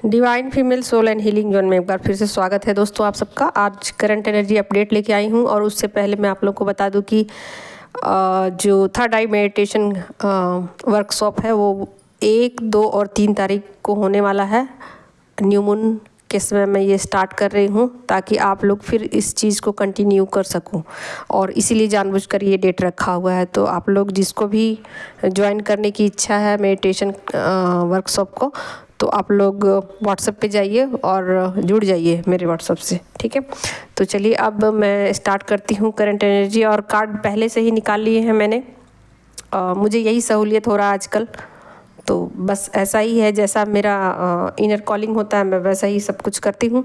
Divine female soul and healing zone में एक बार फिर से स्वागत है दोस्तों आप सबका। आज करंट एनर्जी अपडेट लेके आई हूँ और उससे पहले मैं आप लोग को बता दूँ कि जो थर्ड आई मेडिटेशन वर्कशॉप है वो 1, 2 और 3 तारीख को होने वाला है। न्यू मून के समय मैं ये स्टार्ट कर रही हूँ ताकि आप लोग फिर इस चीज़ को कंटिन्यू कर सकूँ, और इसीलिए जानबूझकर ये डेट रखा हुआ है। तो आप लोग जिसको भी ज्वाइन करने की इच्छा है मेडिटेशन वर्कशॉप को, तो आप लोग व्हाट्सएप पे जाइए और जुड़ जाइए मेरे व्हाट्सएप से, ठीक है। तो चलिए अब मैं स्टार्ट करती हूँ करंट एनर्जी। और कार्ड पहले से ही निकाल लिए हैं मैंने, मुझे यही सहूलियत हो रहा है आजकल। तो बस ऐसा ही है, जैसा मेरा इनर कॉलिंग होता है मैं वैसा ही सब कुछ करती हूँ।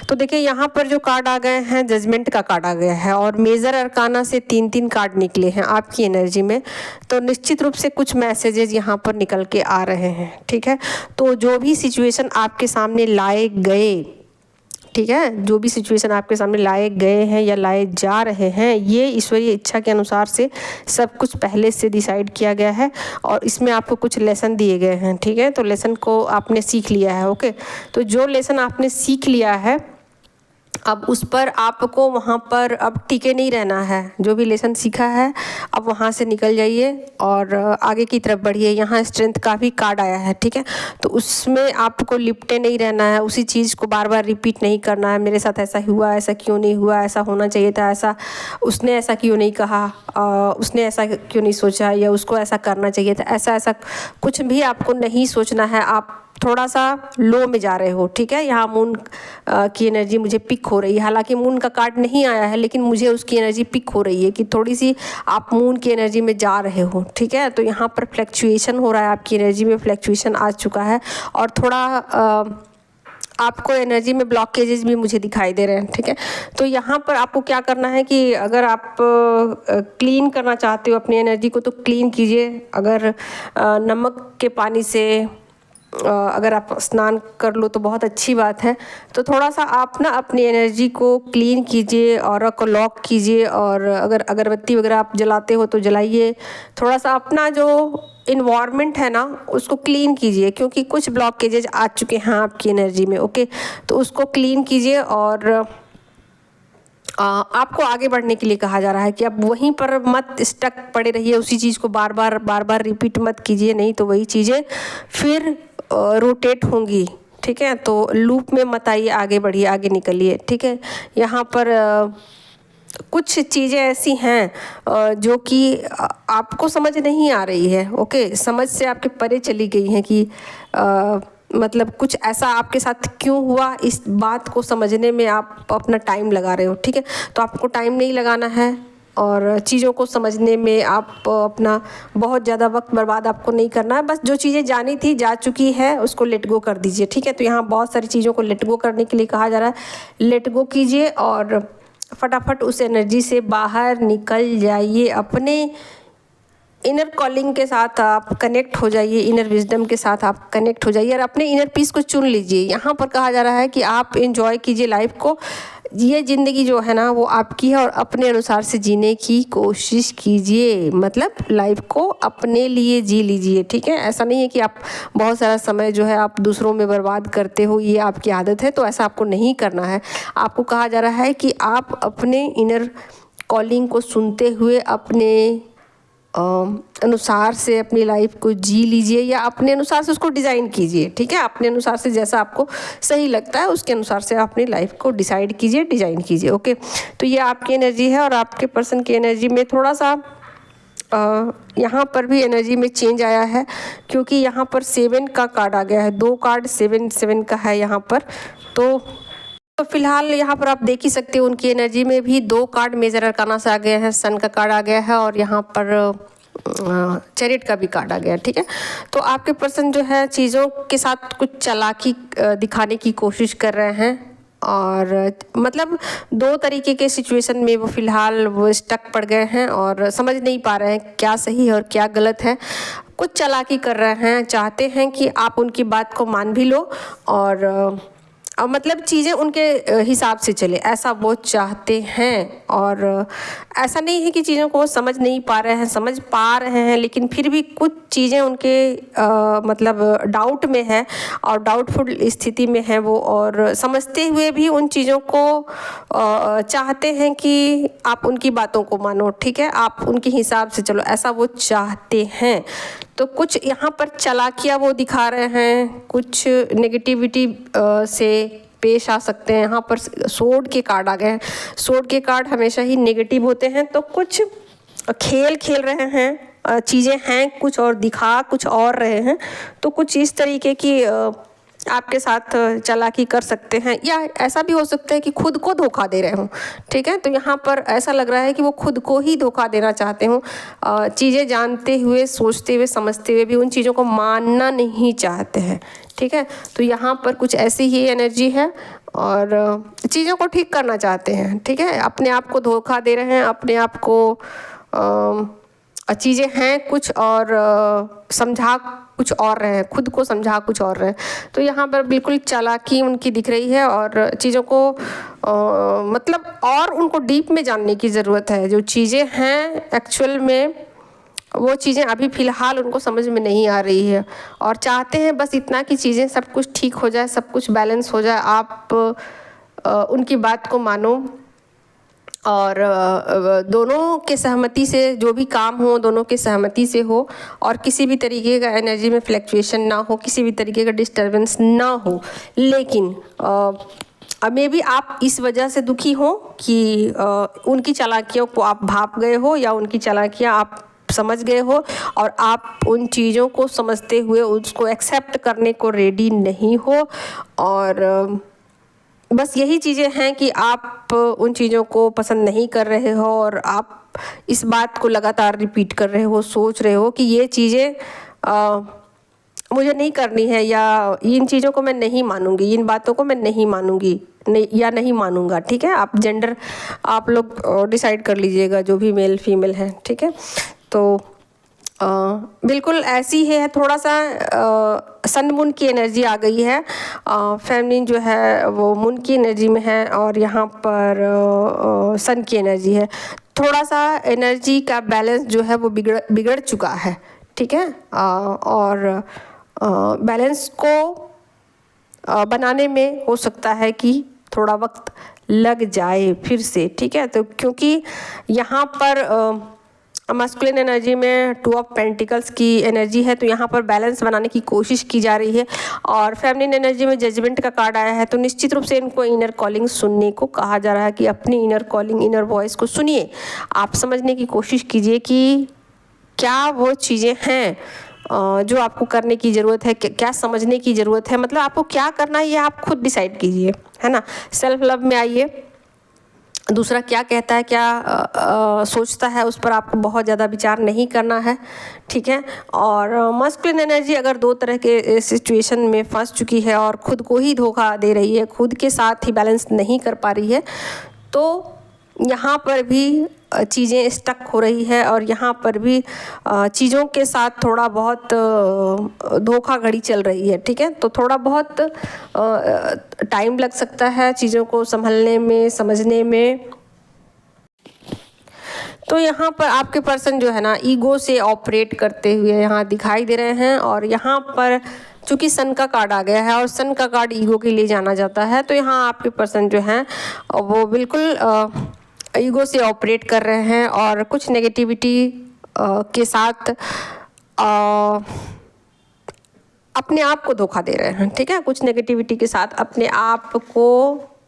तो देखिए यहाँ पर जो कार्ड आ गए हैं, जजमेंट का कार्ड आ गया है और मेजर अरकाना से 3-3 कार्ड निकले हैं आपकी एनर्जी में। तो निश्चित रूप से कुछ मैसेजेस यहाँ पर निकल के आ रहे हैं, ठीक है। तो जो भी सिचुएशन आपके सामने लाए गए, ठीक है, जो भी सिचुएशन आपके सामने लाए गए हैं या लाए जा रहे हैं, ये ईश्वरीय इच्छा के अनुसार से सब कुछ पहले से डिसाइड किया गया है और इसमें आपको कुछ लेसन दिए गए हैं, ठीक है। तो लेसन को आपने सीख लिया है, ओके। तो जो लेसन आपने सीख लिया है अब उस पर आपको वहाँ पर अब टिके नहीं रहना है। जो भी लेसन सीखा है अब वहाँ से निकल जाइए और आगे की तरफ बढ़िए। यहाँ स्ट्रेंथ का भी कार्ड आया है, ठीक है। तो उसमें आपको लिपटे नहीं रहना है, उसी चीज़ को बार बार रिपीट नहीं करना है। मेरे साथ ऐसा हुआ, ऐसा क्यों नहीं हुआ, ऐसा होना चाहिए था, ऐसा उसने ऐसा क्यों नहीं कहा, उसने ऐसा क्यों नहीं सोचा, या उसको ऐसा करना चाहिए था, ऐसा कुछ भी आपको नहीं सोचना है। आप थोड़ा सा लो में जा रहे हो, ठीक है। यहाँ मून की एनर्जी मुझे पिक हो रही है, हालांकि मून का कार्ड नहीं आया है लेकिन मुझे उसकी एनर्जी पिक हो रही है कि थोड़ी सी आप मून की एनर्जी में जा रहे हो, ठीक है। तो यहाँ पर फ्लैक्चुएशन हो रहा है, आपकी एनर्जी में फ्लैक्चुएशन आ चुका है और थोड़ा आपको एनर्जी में ब्लॉकेजेस भी मुझे दिखाई दे रहे हैं, ठीक है। तो यहाँ पर आपको क्या करना है कि अगर आप क्लीन करना चाहते हो अपनी एनर्जी को तो क्लीन कीजिए। अगर नमक के पानी से अगर आप स्नान कर लो तो बहुत अच्छी बात है। तो थोड़ा सा आप ना अपनी एनर्जी को क्लीन कीजिए और को लॉक कीजिए, और अगर अगरबत्ती वगैरह आप जलाते हो तो जलाइए। थोड़ा सा अपना जो इन्वायरमेंट है ना उसको क्लीन कीजिए, क्योंकि कुछ ब्लॉकेजेज आ चुके हैं आपकी एनर्जी में, ओके। तो उसको क्लीन कीजिए और आपको आगे बढ़ने के लिए कहा जा रहा है कि आप वहीं पर मत स्टक पड़े रहिए, उसी चीज़ को बार बार रिपीट मत कीजिए, नहीं तो वही चीज़ें फिर रोटेट होंगी, ठीक है। तो लूप में मत आइए, आगे बढ़िए, आगे निकलिए, ठीक है। यहाँ पर कुछ चीज़ें ऐसी हैं जो कि आपको समझ नहीं आ रही है, ओके। समझ से आपके परे चली गई हैं कि मतलब कुछ ऐसा आपके साथ क्यों हुआ, इस बात को समझने में आप अपना टाइम लगा रहे हो, ठीक है। तो आपको टाइम नहीं लगाना है और चीज़ों को समझने में आप अपना बहुत ज़्यादा वक्त बर्बाद आपको नहीं करना है। बस जो चीज़ें जानी थी जा चुकी है उसको लेट गो कर दीजिए, ठीक है। तो यहाँ बहुत सारी चीज़ों को लेट गो करने के लिए कहा जा रहा है। लेट गो कीजिए और फटाफट उस एनर्जी से बाहर निकल जाइए। अपने इनर कॉलिंग के साथ आप कनेक्ट हो जाइए, इनर विजडम के साथ आप कनेक्ट हो जाइए और अपने इनर पीस को चुन लीजिए। यहाँ पर कहा जा रहा है कि आप एंजॉय कीजिए लाइफ को। ये ज़िंदगी जो है ना वो आपकी है और अपने अनुसार से जीने की कोशिश कीजिए। मतलब लाइफ को अपने लिए जी लीजिए, ठीक है। ऐसा नहीं है कि आप बहुत सारा समय जो है आप दूसरों में बर्बाद करते हो, ये आपकी आदत है, तो ऐसा आपको नहीं करना है। आपको कहा जा रहा है कि आप अपने इनर कॉलिंग को सुनते हुए अपने अनुसार से अपनी लाइफ को जी लीजिए, या अपने अनुसार से उसको डिज़ाइन कीजिए, ठीक है। अपने अनुसार से जैसा आपको सही लगता है उसके अनुसार से अपनी लाइफ को डिसाइड कीजिए, डिज़ाइन कीजिए, ओके। तो ये आपकी एनर्जी है और आपके पर्सन की एनर्जी में थोड़ा सा यहाँ पर भी एनर्जी में चेंज आया है, क्योंकि यहाँ पर 7 का कार्ड आ गया है। 2 कार्ड 7 का है यहाँ पर। तो फिलहाल यहाँ पर आप देख ही सकते हो उनकी एनर्जी में भी 2 कार्ड मेजर अरकाना से आ गए हैं। सन का कार्ड आ गया है और यहाँ पर चैरियट का भी कार्ड आ गया है, ठीक है। तो आपके पर्सन जो है चीज़ों के साथ कुछ चालाकी दिखाने की कोशिश कर रहे हैं, और मतलब 2 तरीके के सिचुएशन में वो फ़िलहाल वो स्टक पड़ गए हैं और समझ नहीं पा रहे हैं क्या सही है और क्या गलत है। कुछ चालाकी कर रहे हैं, चाहते हैं कि आप उनकी बात को मान भी लो और मतलब चीज़ें उनके हिसाब से चले, ऐसा वो चाहते हैं। और ऐसा नहीं है कि चीज़ों को वो समझ नहीं पा रहे हैं, समझ पा रहे हैं, लेकिन फिर भी कुछ चीज़ें उनके मतलब डाउट में है और डाउटफुल स्थिति में है वो, और समझते हुए भी उन चीज़ों को चाहते हैं कि आप उनकी बातों को मानो, ठीक है, आप उनके हिसाब से चलो, ऐसा वो चाहते हैं। तो कुछ यहाँ पर चालाकियाँ वो दिखा रहे हैं, कुछ नेगेटिविटी से पेश आ सकते हैं। यहाँ पर सोर्ड के कार्ड आ गए हैं। सोर्ड के कार्ड हमेशा ही नेगेटिव होते हैं, तो कुछ खेल खेल रहे हैं, चीज़ें हैं कुछ और दिखा कुछ और रहे हैं। तो कुछ इस तरीके की आपके साथ चालाकी कर सकते हैं, या ऐसा भी हो सकता है कि खुद को धोखा दे रहे हों, ठीक है। तो यहाँ पर ऐसा लग रहा है कि वो खुद को ही धोखा देना चाहते हों, चीज़ें जानते हुए, सोचते हुए, समझते हुए भी उन चीज़ों को मानना नहीं चाहते हैं, ठीक है। तो यहाँ पर कुछ ऐसी ही एनर्जी है और चीज़ों को ठीक करना चाहते हैं, ठीक है। अपने आप को धोखा दे रहे हैं, अपने आप को चीज़ें हैं कुछ और समझा कुछ और रहे हैं, खुद को समझा कुछ और रहे हैं। तो यहाँ पर बिल्कुल चालाकी उनकी दिख रही है और चीज़ों को मतलब और उनको डीप में जानने की ज़रूरत है। जो चीज़ें हैं एक्चुअल में वो चीज़ें अभी फ़िलहाल उनको समझ में नहीं आ रही है, और चाहते हैं बस इतना कि चीज़ें सब कुछ ठीक हो जाए, सब कुछ बैलेंस हो जाए, आप उनकी बात को मानो और दोनों के सहमति से जो भी काम हो दोनों के सहमति से हो, और किसी भी तरीके का एनर्जी में फ्लक्चुएशन ना हो, किसी भी तरीके का डिस्टर्बेंस ना हो। लेकिन मे बी आप इस वजह से दुखी हो कि उनकी चालाकियों को आप भाप गए हो, या उनकी चालाकियाँ आप समझ गए हो और आप उन चीज़ों को समझते हुए उसको एक्सेप्ट करने को रेडी नहीं हो। और बस यही चीज़ें हैं कि आप उन चीज़ों को पसंद नहीं कर रहे हो, और आप इस बात को लगातार रिपीट कर रहे हो, सोच रहे हो कि ये चीज़ें मुझे नहीं करनी है, या इन चीज़ों को मैं नहीं मानूंगी, इन बातों को मैं नहीं मानूंगी, नहीं या नहीं मानूंगा, ठीक है। आप जेंडर आप लोग डिसाइड कर लीजिएगा, जो भी मेल फीमेल है, ठीक है। तो बिल्कुल ऐसी है, थोड़ा सा सन मून की एनर्जी आ गई है, फेमिनिन जो है वो मून की एनर्जी में है, और यहाँ पर सन की एनर्जी है। थोड़ा सा एनर्जी का बैलेंस जो है वो बिगड़ चुका है, ठीक है। और बैलेंस को बनाने में हो सकता है कि थोड़ा वक्त लग जाए फिर से, ठीक है। तो क्योंकि यहाँ पर मस्कुलिन एनर्जी में 2 ऑफ पेंटिकल्स की एनर्जी है, तो यहाँ पर बैलेंस बनाने की कोशिश की जा रही है, और फेमिनिन एनर्जी में जजमेंट का कार्ड आया है। तो निश्चित रूप से इनको इनर कॉलिंग सुनने को कहा जा रहा है कि अपनी इनर कॉलिंग, इनर वॉइस को सुनिए, आप समझने की कोशिश कीजिए कि क्या वो चीज़ें हैं जो आपको करने की ज़रूरत है, क्या समझने की ज़रूरत है, मतलब आपको क्या करना है ये आप खुद डिसाइड कीजिए, है ना। सेल्फ लव में आइए, दूसरा क्या कहता है, क्या सोचता है, उस पर आपको बहुत ज़्यादा विचार नहीं करना है, ठीक है। और मस्कुलिन एनर्जी अगर 2 तरह के सिचुएशन में फंस चुकी है और खुद को ही धोखा दे रही है, खुद के साथ ही बैलेंस नहीं कर पा रही है, तो यहाँ पर भी चीज़ें स्टक हो रही है, और यहाँ पर भी चीज़ों के साथ थोड़ा बहुत धोखाधड़ी चल रही है, ठीक है। तो थोड़ा बहुत टाइम लग सकता है चीज़ों को संभलने में, समझने में। तो यहाँ पर आपके पर्सन जो है ना ईगो से ऑपरेट करते हुए यहाँ दिखाई दे रहे हैं, और यहाँ पर चूँकि सन का कार्ड आ गया है और सन का कार्ड ईगो के लिए जाना जाता है, तो यहाँ आपके पर्सन जो हैं वो बिल्कुल ईगो से ऑपरेट कर रहे हैं, और कुछ नेगेटिविटी के साथ अपने आप को धोखा दे रहे हैं, ठीक है। कुछ नेगेटिविटी के साथ अपने आप को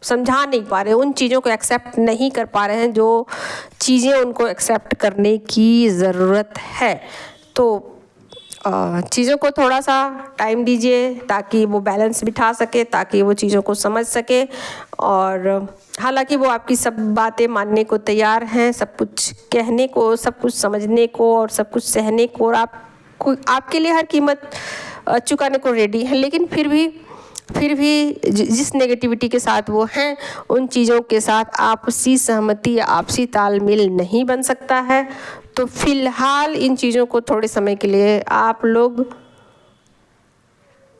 समझा नहीं पा रहे, उन चीज़ों को एक्सेप्ट नहीं कर पा रहे हैं जो चीज़ें उनको एक्सेप्ट करने की ज़रूरत है। तो चीज़ों को थोड़ा सा टाइम दीजिए ताकि वो बैलेंस बिठा सके, ताकि वो चीज़ों को समझ सके। और हालांकि वो आपकी सब बातें मानने को तैयार हैं, सब कुछ कहने को, सब कुछ समझने को और सब कुछ सहने को, और आपके लिए हर कीमत चुकाने को रेडी है। लेकिन फिर भी जिस नेगेटिविटी के साथ वो हैं उन चीज़ों के साथ आपसी सहमति या आपसी तालमेल नहीं बन सकता है। तो फिलहाल इन चीज़ों को थोड़े समय के लिए आप लोग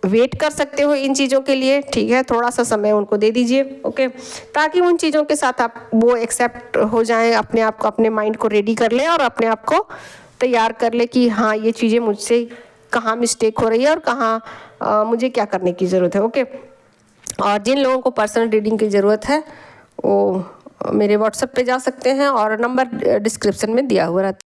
वेट कर सकते हो इन चीज़ों के लिए, ठीक है। थोड़ा सा समय उनको दे दीजिए, ओके, ताकि उन चीज़ों के साथ आप वो एक्सेप्ट हो जाएं, अपने आप को, अपने माइंड को रेडी कर लें और अपने आप को तैयार कर ले कि हाँ ये चीज़ें मुझसे कहाँ मिस्टेक हो रही है और कहाँ मुझे क्या करने की ज़रूरत है, ओके। और जिन लोगों को पर्सनल रीडिंग की ज़रूरत है वो मेरे व्हाट्सएप पे जा सकते हैं और नंबर डिस्क्रिप्शन में दिया हुआ रहता है।